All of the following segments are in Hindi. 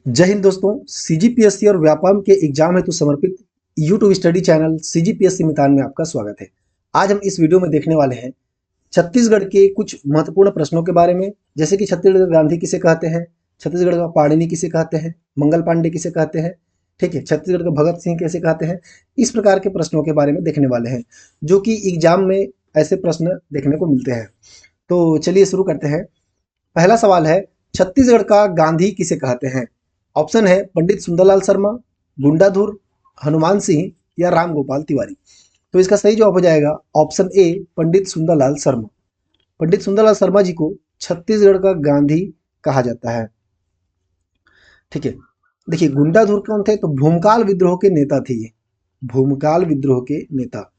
जय हिंद दोस्तों। सीजीपीएससी और व्यापम के एग्जाम हेतु समर्पित यूट्यूब स्टडी चैनल सीजीपीएससी मितान में आपका स्वागत है। आज हम इस वीडियो में देखने वाले हैं छत्तीसगढ़ के कुछ महत्वपूर्ण प्रश्नों के बारे में, जैसे कि छत्तीसगढ़ का गांधी किसे कहते हैं, छत्तीसगढ़ का पाणिनि किसे कहते हैं, मंगल पांडे किसे कहते हैं, ठीक है, छत्तीसगढ़ का भगत सिंह कैसे कहते हैं। इस प्रकार के प्रश्नों के बारे में देखने वाले हैं, जो कि एग्जाम में ऐसे प्रश्न देखने को मिलते हैं। तो चलिए शुरू करते हैं। पहला सवाल है, छत्तीसगढ़ का गांधी किसे कहते हैं। ऑप्शन है पंडित सुंदरलाल शर्मा, गुंडाधुर, हनुमान सिंह या रामगोपाल तिवारी। तो इसका सही जवाब हो जाएगा ऑप्शन ए, पंडित सुंदरलाल शर्मा। पंडित सुंदरलाल शर्मा जी को छत्तीसगढ़ का गांधी कहा जाता है। ठीक है, देखिए गुंडाधुर कौन थे, तो भूमकाल विद्रोह के नेता थे ये, भूमकाल विद्रोह के नेता।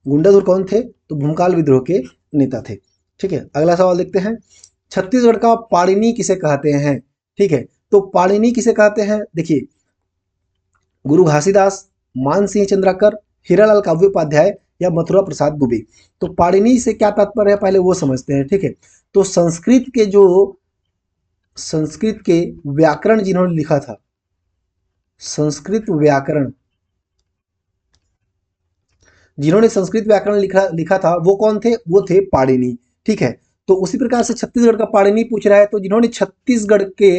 गुंडाधुर कौन थे, तो भूमकाल विद्रोह के नेता थे। ठीक है, अगला सवाल देखते हैं। छत्तीसगढ़ का पाणिनि किसे कहते हैं। ठीक है, तो पाणिनि किसे कहते हैं, देखिए गुरु घासीदास, मानसिंह चंद्राकर, हीरालाल काव्योपाध्याय या मथुरा प्रसाद दुबे। तो पाणिनि से क्या तात्पर्य है पहले वो समझते हैं। ठीक है, तो संस्कृत के व्याकरण जिन्होंने लिखा था, संस्कृत व्याकरण जिन्होंने संस्कृत व्याकरण लिखा था वो कौन थे, वो थे पाणिनि। ठीक है, तो उसी प्रकार से छत्तीसगढ़ का पाणिनि पूछ रहा है, तो जिन्होंने छत्तीसगढ़ के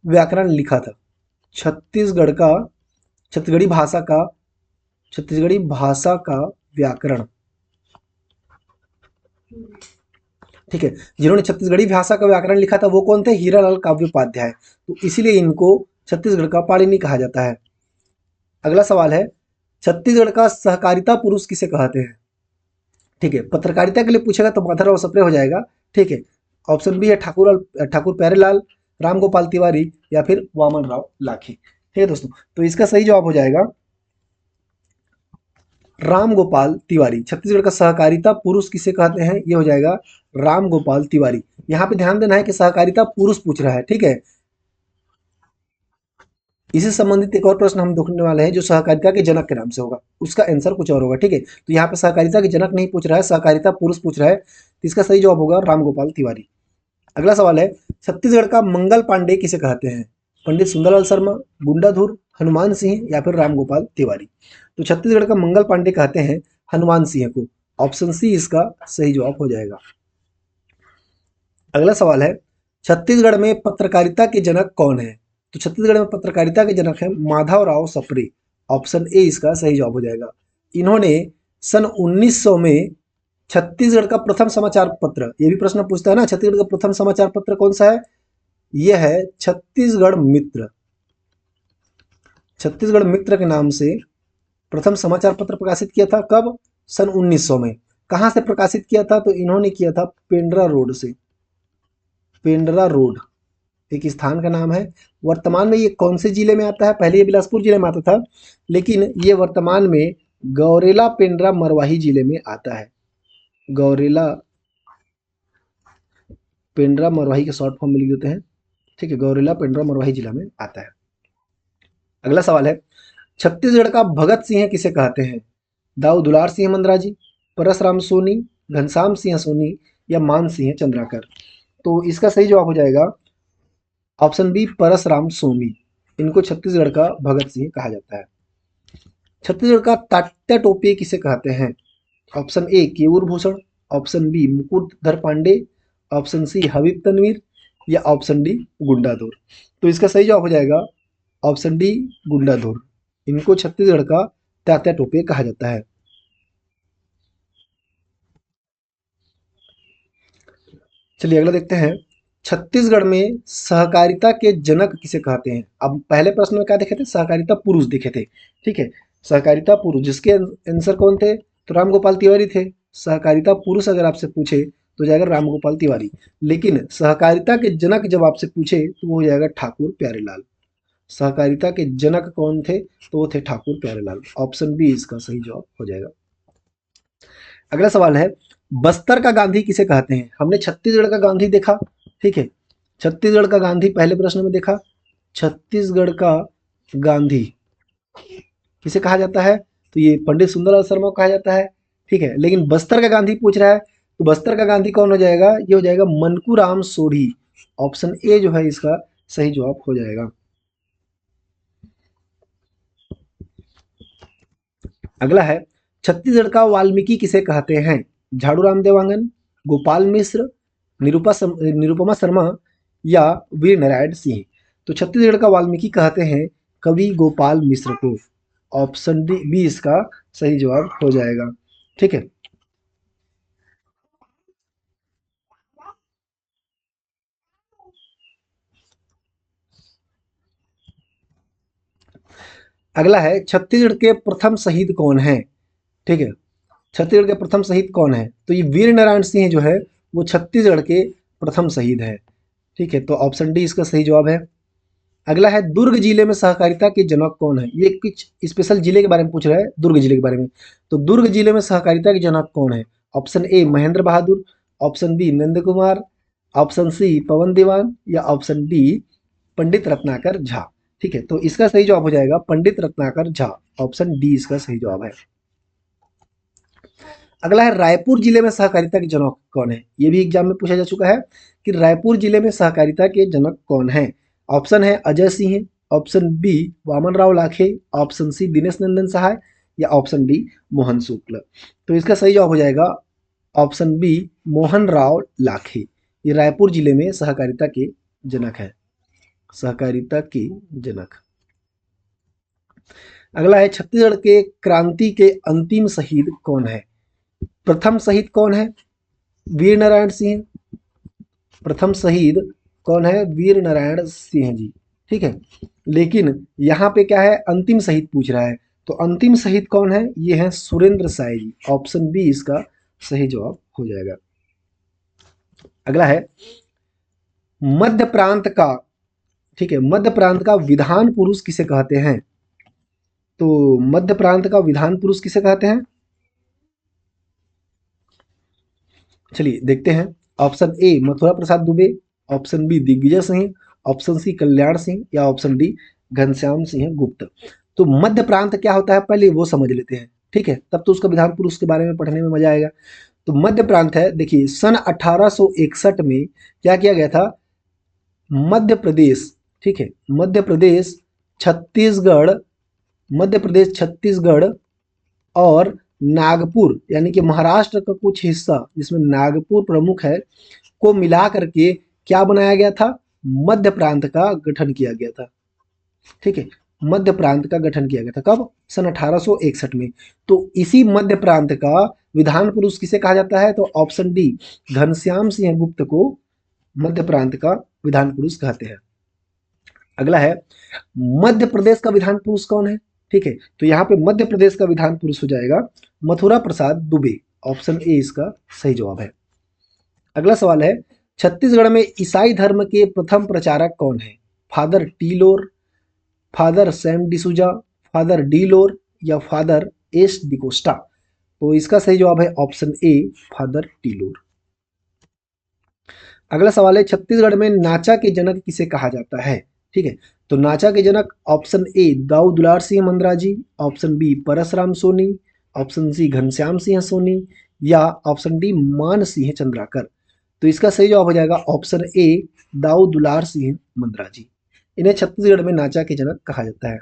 व्याकरण लिखा था, छत्तीसगढ़ का छत्तीसगढ़ी भाषा का व्याकरण। ठीक है, जिन्होंने छत्तीसगढ़ी भाषा का व्याकरण लिखा था वो कौन थे, हीरालाल काव्योपाध्याय। तो इसीलिए इनको छत्तीसगढ़ का पाणिनि कहा जाता है। अगला सवाल है, छत्तीसगढ़ का सहकारिता पुरुष किसे कहते हैं। ठीक है, पत्रकारिता के लिए पूछेगा तो माधवराव सप्रे हो जाएगा। ठीक है, ऑप्शन बी है ठाकुर प्यारेलाल, रामगोपाल तिवारी या फिर वामन राव लाखे। ठीक है दोस्तों, तो इसका सही जवाब हो जाएगा रामगोपाल तिवारी। छत्तीसगढ़ का सहकारिता पुरुष किसे कहते हैं, ये हो जाएगा रामगोपाल तिवारी। यहाँ पे ध्यान देना है कि सहकारिता पुरुष पूछ रहा है। ठीक है, इसी संबंधित एक और प्रश्न हम देखने वाले हैं जो सहकारिता के जनक के नाम से होगा, उसका आंसर कुछ और होगा। ठीक है, तो यहाँ पे सहकारिता के जनक नहीं पूछ रहा है, सहकारिता पुरुष पूछ रहा है, तो इसका सही जवाब होगा रामगोपाल तिवारी। अगला सवाल है, छत्तीसगढ़ का मंगल पांडे किसे कहते हैं। पंडित सुंदरलाल शर्मा, गुंडाधुर, हनुमान सिंह या फिर रामगोपाल तिवारी। तो छत्तीसगढ़ का मंगल पांडे कहते हैं हनुमान सिंह को। ऑप्शन सी इसका सही जवाब हो जाएगा। अगला सवाल है, छत्तीसगढ़ में पत्रकारिता के जनक कौन है। तो छत्तीसगढ़ में पत्रकारिता के जनक है माधवराव सप्रे। ऑप्शन ए इसका सही जवाब हो जाएगा। इन्होंने सन 1900 में छत्तीसगढ़ का प्रथम समाचार पत्र, ये भी प्रश्न पूछता है ना, छत्तीसगढ़ का प्रथम समाचार पत्र कौन सा है, यह है छत्तीसगढ़ मित्र। छत्तीसगढ़ मित्र के नाम से प्रथम समाचार पत्र प्रकाशित किया था, कब, सन 1900 में। कहां से प्रकाशित किया था, तो इन्होंने किया था पेंड्रा रोड से। पेंड्रा रोड एक स्थान का नाम है। वर्तमान में ये कौन से जिले में आता है, पहले ये बिलासपुर जिले में आता था, लेकिन ये वर्तमान में गौरेला पेंड्रा मरवाही जिले में आता है। गौरेला पेंड्रा मरवाही के शॉर्ट फॉर्म में लिख देते हैं। ठीक है, गौरेला पेंड्रा मरवाही जिला में आता है। अगला सवाल है, छत्तीसगढ़ का भगत सिंह किसे कहते हैं। दाऊ दुलार सिंह मंदराजी, परसराम सोनी, घनश्याम सिंह सोनी या मान सिंह चंद्राकर। तो इसका सही जवाब हो जाएगा ऑप्शन बी, परसराम सोनी। इनको छत्तीसगढ़ का भगत सिंह कहा जाता है। छत्तीसगढ़ का तात्या टोपे किसे कहते हैं। Option A, Keyur Bhushan, option B, Mukutdhar Pandey, option C, Habib Tanvir या ऑप्शन डी, गुंडाधुर। तो इसका सही जवाब हो जाएगा ऑप्शन डी, गुंडाधुर। इनको छत्तीसगढ़ का तात्या टोपे कहा जाता है। चलिए अगला देखते हैं, छत्तीसगढ़ में सहकारिता के जनक किसे कहते हैं। अब पहले प्रश्न में क्या देखे थे, सहकारिता पुरुष देखे थे। ठीक है, सहकारिता पुरुष जिसके आंसर कौन थे, तो रामगोपाल तिवारी थे। सहकारिता पुरुष अगर आपसे पूछे तो जाएगा रामगोपाल तिवारी, लेकिन सहकारिता के जनक जब आपसे पूछे तो वो हो जाएगा ठाकुर प्यारेलाल। सहकारिता के जनक कौन थे, तो वो थे ठाकुर प्यारेलाल। ऑप्शन बी इसका सही जवाब हो जाएगा। अगला सवाल है, बस्तर का गांधी किसे कहते हैं। हमने छत्तीसगढ़ का गांधी देखा। ठीक है, छत्तीसगढ़ का गांधी पहले प्रश्न में देखा। छत्तीसगढ़ का गांधी किसे कहा जाता है, तो ये पंडित सुंदरलाल शर्मा को कहा जाता है। ठीक है, लेकिन बस्तर का गांधी पूछ रहा है, तो बस्तर का गांधी कौन हो जाएगा, ये हो जाएगा मनकू राम सोढ़ी। ऑप्शन ए जो है इसका सही जवाब हो जाएगा। अगला है, छत्तीसगढ़ का वाल्मीकि किसे कहते हैं? झाड़ूराम देवांगन, गोपाल मिश्र, निरुपमा शर्मा या वीर नारायण सिंह। तो छत्तीसगढ़ का वाल्मीकि कहते हैं कवि गोपाल मिश्र को। ऑप्शन डी बी इसका सही जवाब हो जाएगा। ठीक है। अगला है, छत्तीसगढ़ के प्रथम शहीद कौन है? ठीक है, छत्तीसगढ़ के प्रथम शहीद कौन है? तो ये वीर नारायण सिंह जो है वो छत्तीसगढ़ के प्रथम शहीद है। ठीक है, तो ऑप्शन डी इसका सही जवाब है। अगला है, दुर्ग जिले में सहकारिता के जनक कौन है? ये कुछ स्पेशल जिले के बारे में पूछ रहा है, दुर्ग जिले के बारे में। तो दुर्ग जिले में सहकारिता के जनक कौन है? Option A Mahendra Bahadur, option B Nand Kumar, option C Pawan Diwan या ऑप्शन डी पंडित रत्नाकर झा। ठीक है, तो इसका सही जवाब हो जाएगा पंडित रत्नाकर झा। ऑप्शन डी इसका सही जवाब है। अगला है, रायपुर जिले में सहकारिता के जनक कौन है? ये भी एग्जाम में पूछा जा चुका है कि रायपुर जिले में सहकारिता के जनक कौन है? ऑप्शन है अजय सिंह, ऑप्शन बी वामन राव लाखे, ऑप्शन सी दिनेश नंदन सहाय या ऑप्शन डी मोहन शुक्ल। तो इसका सही जवाब हो जाएगा ऑप्शन बी मोहन राव लाखे। ये रायपुर जिले में सहकारिता के जनक है, सहकारिता के जनक। अगला है, छत्तीसगढ़ के क्रांति के अंतिम शहीद कौन है? प्रथम शहीद कौन है? वीर नारायण सिंह। प्रथम शहीद कौन है? वीर नारायण सिंह जी। ठीक है, लेकिन यहाँ पे क्या है, अंतिम शहीद पूछ रहा है। तो अंतिम शहीद कौन है? ये है सुरेंद्र साय जी। ऑप्शन बी इसका सही जवाब हो जाएगा। अगला है, मध्य प्रांत का, ठीक है, मध्य प्रांत का विधान पुरुष किसे कहते हैं? तो मध्य प्रांत का विधान पुरुष किसे कहते हैं? चलिए देखते हैं। Option A Mathura Prasad Dubey, option B Digvijay Singh, option C Kalyan Singh या ऑप्शन डी घनश्याम सिंह गुप्त। तो मध्य प्रांत क्या होता है पहले वो समझ लेते हैं। ठीक है, तब तो उसका विधान पुरुष के बारे में पढ़ने में मजा आएगा। तो मध्य प्रांत है, देखिए सन 1861 में क्या किया गया था? मध्य प्रदेश, ठीक है, मध्य प्रदेश, छत्तीसगढ़, मध्य प्रदेश, छत्तीसगढ़ और नागपुर यानी कि महाराष्ट्र का कुछ हिस्सा जिसमें नागपुर प्रमुख है को मिला करके क्या बनाया गया था? मध्य प्रांत का गठन किया गया था। ठीक है, मध्य प्रांत का गठन किया गया था कब? सन 1861 में। तो इसी मध्य प्रांत का विधान पुरुष किसे कहा जाता है? तो ऑप्शन डी घनश्याम सिंह गुप्त को मध्य प्रांत का विधान पुरुष कहते हैं। अगला है, मध्य प्रदेश का विधान पुरुष कौन है? ठीक है, तो यहाँ पे मध्य प्रदेश का विधान पुरुष हो जाएगा मथुरा प्रसाद दुबे। ऑप्शन ए इसका सही जवाब है। अगला सवाल है, छत्तीसगढ़ में ईसाई धर्म के प्रथम प्रचारक कौन है? फादर टी लोर, father Sam D'Souza, father D लोर या फादर एस डिकोस्टा। तो इसका सही जवाब है ऑप्शन ए फादर टी लोर। अगला सवाल है, छत्तीसगढ़ में नाचा के जनक किसे कहा जाता है? ठीक है, तो नाचा के जनक option A Dau Dular Singh Mandraji, option B Parasram Soni, option C Ghanshyam Singh Soni या ऑप्शन डी मान सिंह चंद्राकर। तो इसका सही जवाब हो जाएगा ऑप्शन ए दाऊ दुलार सिंह मंदराजी। इन्हें छत्तीसगढ़ में नाचा के जनक कहा जाता है।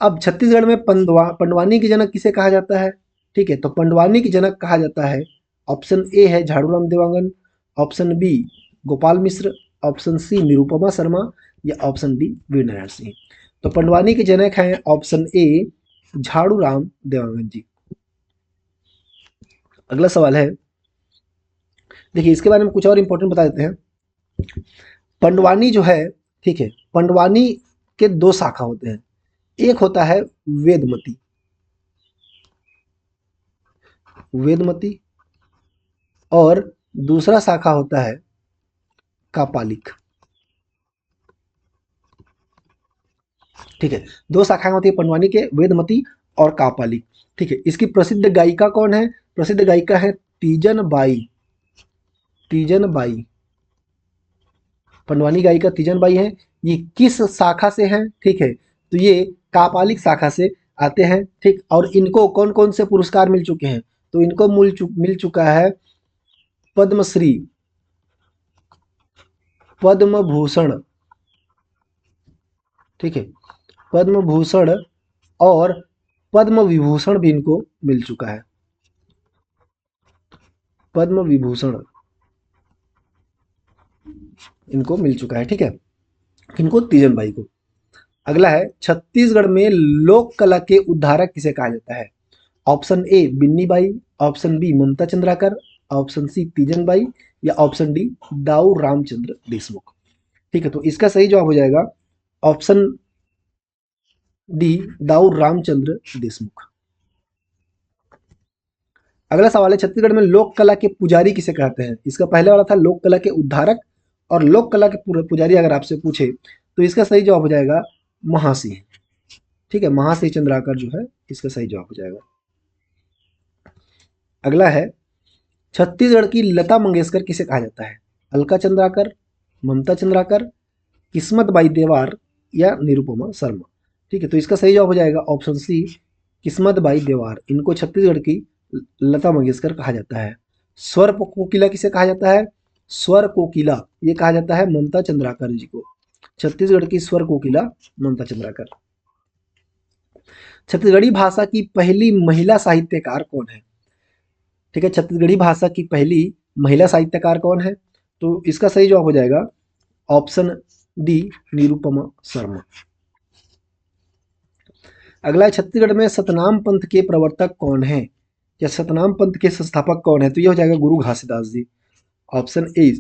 अब छत्तीसगढ़ में पंडवानी के जनक किसे कहा जाता है? ठीक है, तो पंडवानी के जनक कहा जाता है, ऑप्शन ए है झाड़ूराम देवांगन, ऑप्शन बी गोपाल मिश्र, ऑप्शन सी निरुपमा शर्मा या ऑप्शन डी वीर नारायण सिंह। तो पंडवानी के जनक हैं ऑप्शन ए झाड़ूराम देवांगन जी। अगला सवाल है, देखिए इसके बारे में कुछ और इंपॉर्टेंट बता देते हैं। पंडवानी जो है, ठीक है, पंडवानी के दो शाखा होते हैं। एक होता है वेदमती, वेदमती और दूसरा शाखा होता है कापालिक। ठीक है, दो शाखाएं होती है पंडवानी के, वेदमती और कापालिक। ठीक है, इसकी प्रसिद्ध गायिका कौन है? प्रसिद्ध गायिका है तीजन बाई, तीजन बाई। पंडवानी गायिका तीजन बाई है। ये किस शाखा से हैं? ठीक है, तो ये कापालिक शाखा से आते हैं। ठीक, और इनको कौन कौन से पुरस्कार मिल चुके हैं? तो इनको मिल चुका है पद्मश्री, पद्म भूषण, ठीक है, पद्म भूषण और पद्म विभूषण भी इनको मिल चुका है। पद्म विभूषण इनको मिल चुका है, ठीक है, किनको? तीजन बाई को। अगला है, छत्तीसगढ़ में लोक कला के उद्धारक किसे कहा जाता है? Option A Binni Bai, option B Mamta Chandrakar, option C Teejan Bai, या ऑप्शन डी दाऊ रामचंद्र देशमुख। ठीक है, तो इसका सही जवाब हो जाएगा ऑप्शन डी दाऊ रामचंद्र देशमुख। अगला सवाल है, छत्तीसगढ़ में लोक कला के पुजारी किसे कहते हैं? इसका पहले वाला था लोक कला के उद्धारक, और लोक कला के पुजारी अगर आपसे पूछे तो इसका सही जवाब हो जाएगा महासिंह। ठीक है, महासिंह चंद्राकर जो है इसका सही जवाब हो जाएगा। अगला है, छत्तीसगढ़ की लता मंगेशकर किसे कहा जाता है? अलका चंद्राकर, ममता चंद्राकर, किस्मत बाई देवार, या निरुपमा शर्मा। ठीक है, तो इसका सही जवाब हो जाएगा ऑप्शन सी किस्मत बाई देवार। इनको छत्तीसगढ़ की लता मंगेशकर कहा जाता है। स्वर कोकिला किसे कहा जाता है? स्वर कोकिला ये कहा जाता है ममता चंद्राकर जी को। छत्तीसगढ़ की स्वर कोकिला ममता चंद्राकर। छत्तीसगढ़ी भाषा की पहली महिला साहित्यकार कौन है? ठीक है, छत्तीसगढ़ी भाषा की पहली महिला साहित्यकार कौन है? तो इसका सही जवाब हो जाएगा ऑप्शन डी निरुपमा शर्मा। अगला है, छत्तीसगढ़ में सतनाम पंथ के प्रवर्तक कौन है, या सतनाम पंथ के संस्थापक कौन है? तो यह हो जाएगा गुरु घासीदास जी। ऑप्शन ए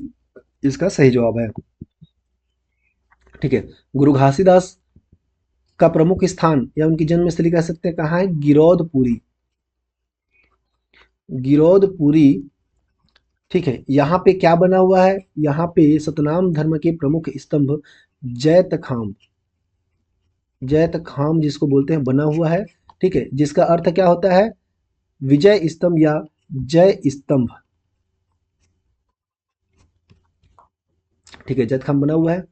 इसका सही जवाब है। ठीक है, गुरु घासीदास का प्रमुख स्थान या उनकी जन्मस्थली कह सकते हैं कहाँ है? गिरौदपुरी। गिरौदपुरी, ठीक है, यहाँ पे क्या बना हुआ है? यहाँ पे सतनाम धर्म के प्रमुख स्तंभ जैत खाम, जैत खाम जिसको बोलते हैं बना हुआ है। ठीक है, जिसका अर्थ क्या होता है? विजय स्तंभ या जय स्तंभ। ठीक है, जैत खाम बना हुआ है।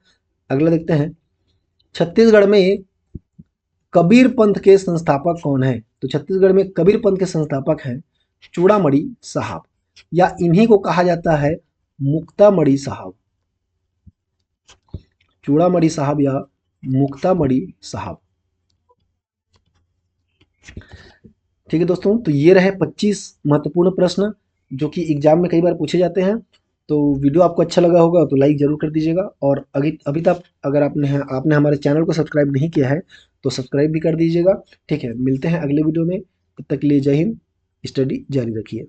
अगला देखते हैं, छत्तीसगढ़ में कबीर पंथ के संस्थापक कौन है? तो छत्तीसगढ़ में कबीर पंथ के संस्थापक हैं चूड़ामणि साहब, या इन्हीं को कहा जाता है मुक्तामणि साहब। चूड़ामणि साहब या मुक्तामणि साहब। ठीक है दोस्तों, तो ये रहे 25 महत्वपूर्ण प्रश्न जो कि एग्जाम में कई बार पूछे जाते हैं। तो वीडियो आपको अच्छा लगा होगा तो लाइक जरूर कर दीजिएगा, और अभी तक अगर आपने हमारे चैनल को सब्सक्राइब नहीं किया है तो सब्सक्राइब भी कर दीजिएगा। ठीक है, मिलते हैं अगले वीडियो में, तब तक के लिए जय हिंद, स्टडी जारी रखिए।